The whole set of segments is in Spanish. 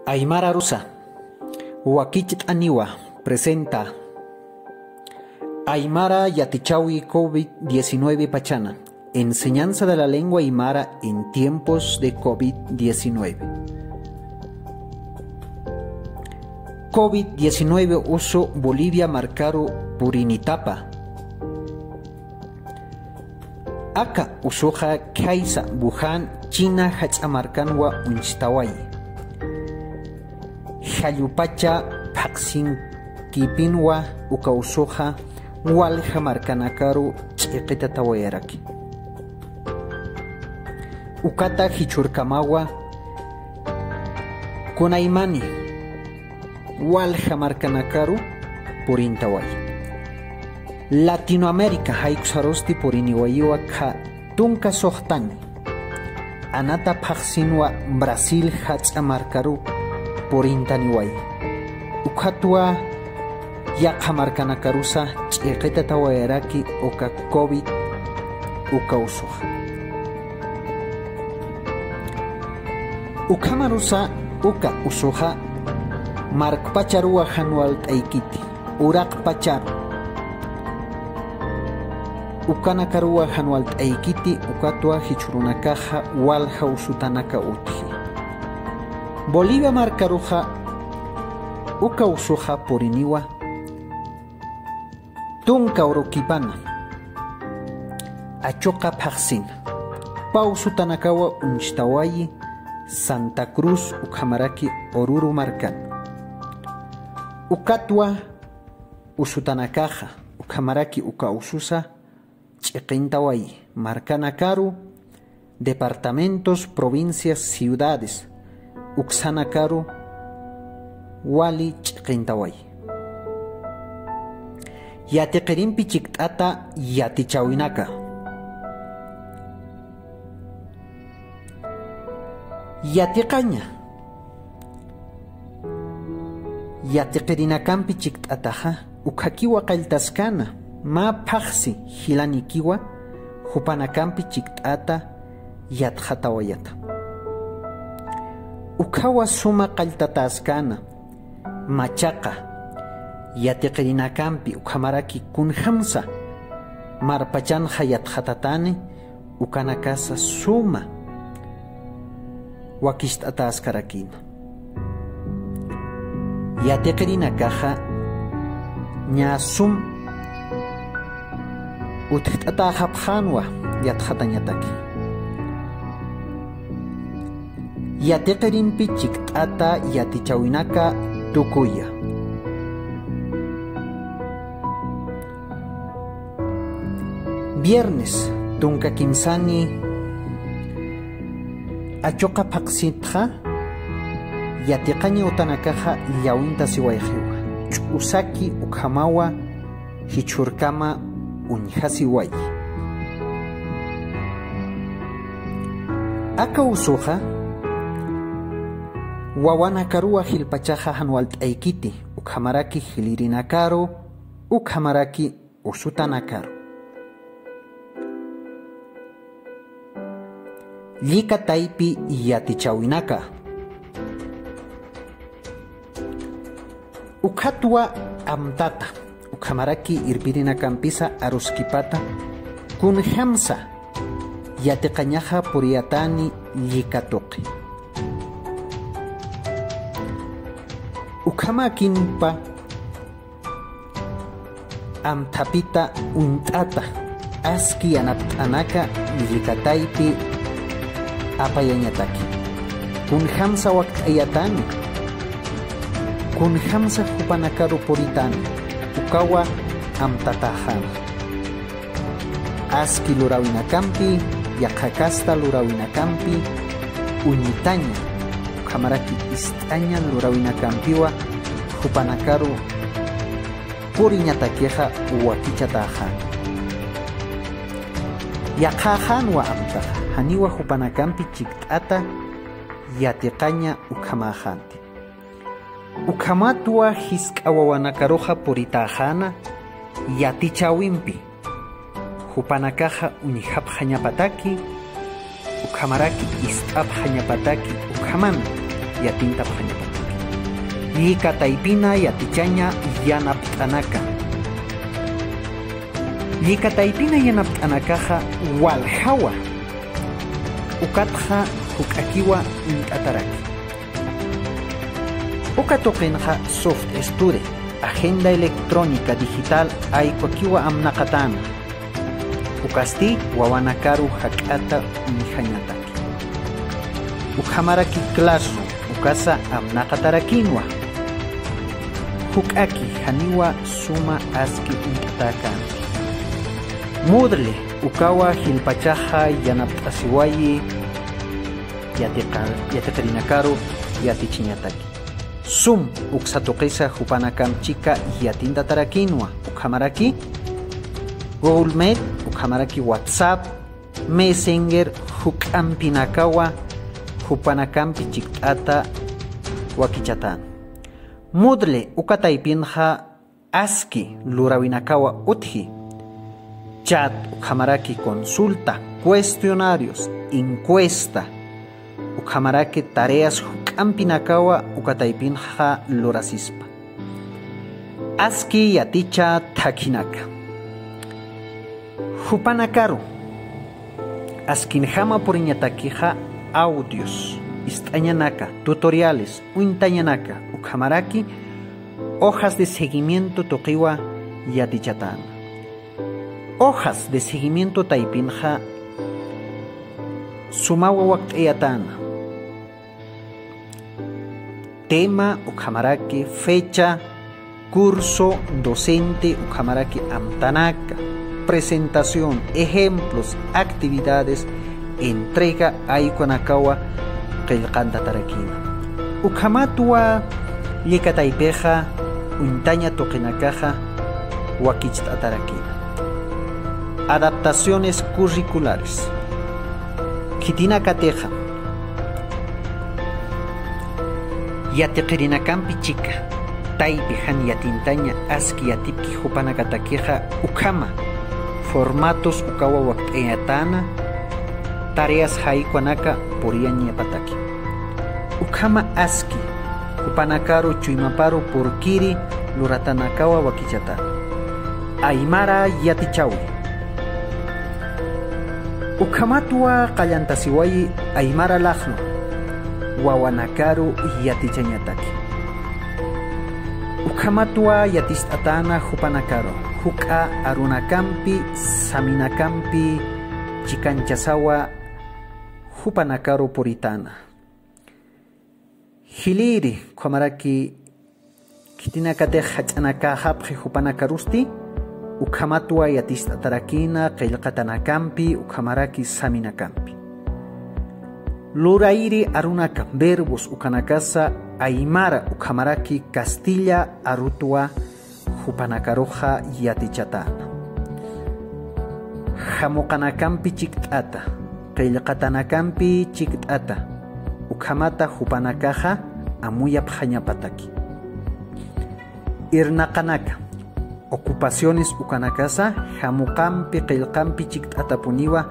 Aymara Rusa, Wakichit Aniwa, presenta Aymara Yatichawi COVID-19 Pachana, enseñanza de la lengua aymara en tiempos de COVID-19. COVID-19 uso Bolivia marcaro Purinitapa. Aka usoja Kaisa Wuhan, China Hachamarkanwa Unchitawai. Hayupacha Paksin Kipinwa Ukausoja Walja Markanakaru Chiquetatawayaraki. Ukata Hichurkamawa Kunaimani Walja Markanakaru Purintaway. Latinoamérica Haikusarosti Puriniwaiwa Ka Tunka Sohtani Anata Paksinwa Brasil Hachamarkaru Purintaniway. Ukatua Yakamarkanakarusa Chiquetatawayaraki Oka COVID Ukausoja. Ukamarusa uka usoja Mark Pacharua Janual Taikiti Urak Pachar Ukanakaruwa Janual Taikiti Ukatua Hichurunakaja Walja Usutanaka Uti Bolivia Marcaruja Uka usoja Poriniwa Tunka Orokipana Achoka Paksin Pausutanakawa Unchtawayi Santa Cruz Ukamaraki Oruro Marcan Ukatwa Usutanakaja Ukamaraki Ukaususa Chiquintaway Marcanakaru Departamentos, provincias, ciudades Uxanakaru Wali Chiquintaway Yatequirimpi Chiktata Yatichawinaka Yatiqaña Yatiqirinakampi chiktataja ukhakiwa qaltaskana ma paqsi hilanikiwa hupanakampi chiktata yatqatawayata ukhawa suma qaltataskana machaqa yatiqirinakampi ukhamaraki kunhamsa marpachanja yatqatatani ukanakasa suma Wakishtatas Karakina Yatequerina Caja Nyasum Utata Haphanwa Yathatanyataki Yatequerimpi Chiktata Yatichawinaka Tukuya Viernes Tunka Kimsani Achoka Paksitja Yatiqaña utanakaja Llawinta siwayjiwa Usaki Ukhamawa Hichurkama Unjasiway Aka usuja Wawanakaruwa Hilpachaja Janual Taikiti Ukhamaraki Hilirinakaro Ukhamaraki Usutanakaro Lika taipi yatichawinaka Ukhatwa amtata Ukhamaraki irpirinakampisa aruskipata Kunhamsa Yatiqañaja puriatani likatoqi Ukhamakinpa Amtapita untata Aski anaptanaka likataipi Apayañataki Kunhamsa wakayatani Kunhamsa hupanakaru puritani Ukawa amtatahana Aski lurawinakampi Yakakasta lurawinakampi Uñitaña Ukhamaraki istaña lurawinakampiwa Hupanakaru Puriñatakeja Wakichatahana Yakajanwa amtaja Haniwa hupanakampi chiktata Yatiqaña ukamajanti Ukamatua hisk'awawanakaroja puritajana Yatichawimpi Hupanakaja unihapjañapataki Ukhamaraki ist'apjañapataki Ukhaman yatinta pjañapataki Llikataypina yatichaña yanapt'anaka. Llikataypina yanapt'anakaqa walhawa ukatqa huk'akiwa int'ataraki. Ukatuqinqa soft estude agenda electrónica digital aykuakiwa amnaqatana. Ukasti wawanakaru hak'ata mihañataki. Ukhamaraki classroom ukasa amnaqatarakinwa. Huk'aki haniwa suma aski int'ataka. Moodle ukawa hilpachaja yanapt'asiwayi yatiqrinakaru yatichiñataki. Zoom uksatuqisa hupanakamchika yatintataраkinwa ukhamaraki. Google Meet ukhamaraki WhatsApp Messenger huk'ampinakawa hupanakampi chikt'ata wakichatana. Moodle ukataypinqa aski lurawinakawa utji. Chat ukhamaraki consulta, cuestionarios, encuesta ukhamaraki tareas huk'ampinakawa ukataypinqa lurasispa. Aski yaticha thakinaka. Hupanakaru askinjama puriñatakiqa audios ist'añanaka, tutoriales uintañanaka ukhamaraki hojas de seguimiento tuqiwa yatichatana. Hojas de seguimiento taypinja sumawa waqt'iyatana. Tema ukhamaraki, fecha, curso, docente ukhamaraki amtanaka, presentación, ejemplos, actividades, entrega aykunakawa qillqantatarakina. Ukhamatuwa llikataypiqa uintaña tuqinakaqa wakich'atarakina. Adaptaciones curriculares. Kitinakateja. Yatiqirinakampi chika. Taypihan yatintaña aski yatipki hupanakatakeja ukama. Formatos ukawa waqt'iyatana. Tareas haykwanaka puriyañapataki. Ukama aski. Hupanakaru chuymaparu purkiri luratanakawa wakichatana. Aymara yatichawi. Ukhamatuwa qallantasiwayi aymara laqnu wawanakaru yatichañataki. Ukhamatuwa yatist'atana hupanakaru huk'a arunakampi saminakampi chikanchasawa hupanakaru puritana. Hiliri kwamaraki kitinakate hach'anaka hapqi hupanakarusti ukhamatuwa yatist'atarakina qillqatanakampi ukhamaraki saminakampi. Lurairi arunaka verbos ukanakasa aymara ukhamaraki Castilla arutuwa hupanakaruja yatichatana. Hamuqanakampi chikt'ata qillqatanakampi chikt'ata ukhamata hupanakaja amuyap hañapataki. Irnaqanaka ocupaciones ukanakasa hamuqampi qillqampi chikt'atapuniwa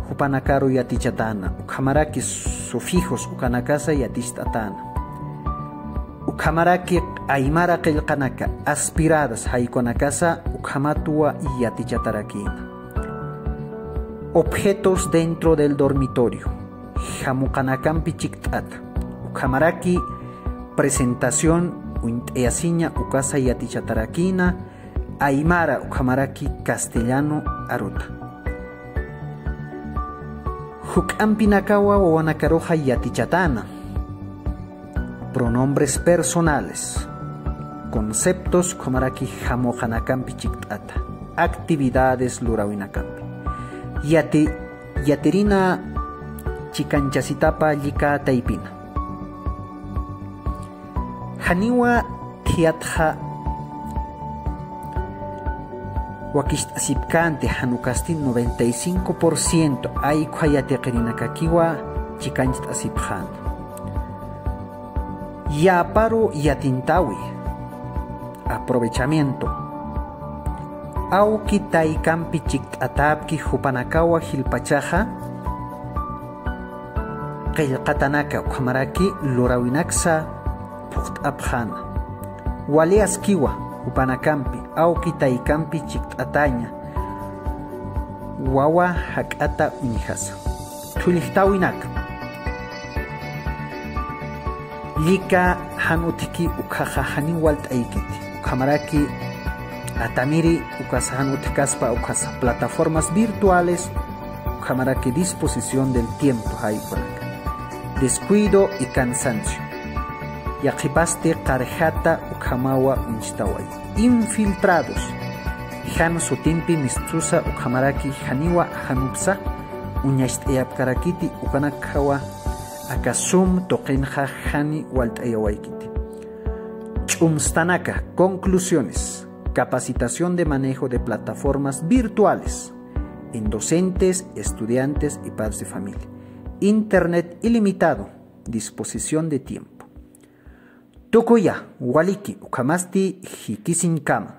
hupanakaru yatichatana. Ukhamaraki sufijos ukanakasa yatist'atana. Ukhamaraki aymara qillqanaka aspiradas haykunakasa ukhamatuwa yatichatarakina. Objetos dentro del dormitorio. Hamuqanakampi chikt'ata. Ukhamaraki presentación uint'eyasiña ukasa yatichatarakina. Aymara ukhamaraki castellano aruta. Huk'ampinakawa wawanakaruja yatichatana. Pronombres personales. Conceptos kumaraki hamuqanakampi chikt'ata. Actividades lurawinakampi. Yatirina chikanchasitapa llikataypina. Haniwa thiatja wakisht'asipkante hanukasti 95% aykwa yatiqirinakakiwa chikanch'asipjana. Yaparu yatintawi. Aprovechamiento. Auki taykampi chikt'atapki hupanakawa hilpachaja qillqatanaka ukhamaraki lurawinaksa suht abjana. Waleas kiwa upanakampi au kitaikampi chiktataña. Wawa hakata unihasa. Tulihtawinaka. Lika hanutiki ukaja haniwalt aikiti. Ukamaraki atamiri ukasahan utkaspa ukasa plataformas virtuales. Ukamaraki disposición del tiempo haikonaka. Descuido y cansancio. Yaqipaste qarjata ukamawa unchitaway. Infiltrados. Han sutimpi mistrusa ukamaraki haniwa hanupsa. Uñasht eapkarakiti ukanakawa. Akasum toqinja hani waltayawaykiti. Chumstanaka. Conclusiones. Capacitación de manejo de plataformas virtuales en docentes, estudiantes y padres de familia. Internet ilimitado. Disposición de tiempo. Tokoya waliki ukamasti hikisinkama.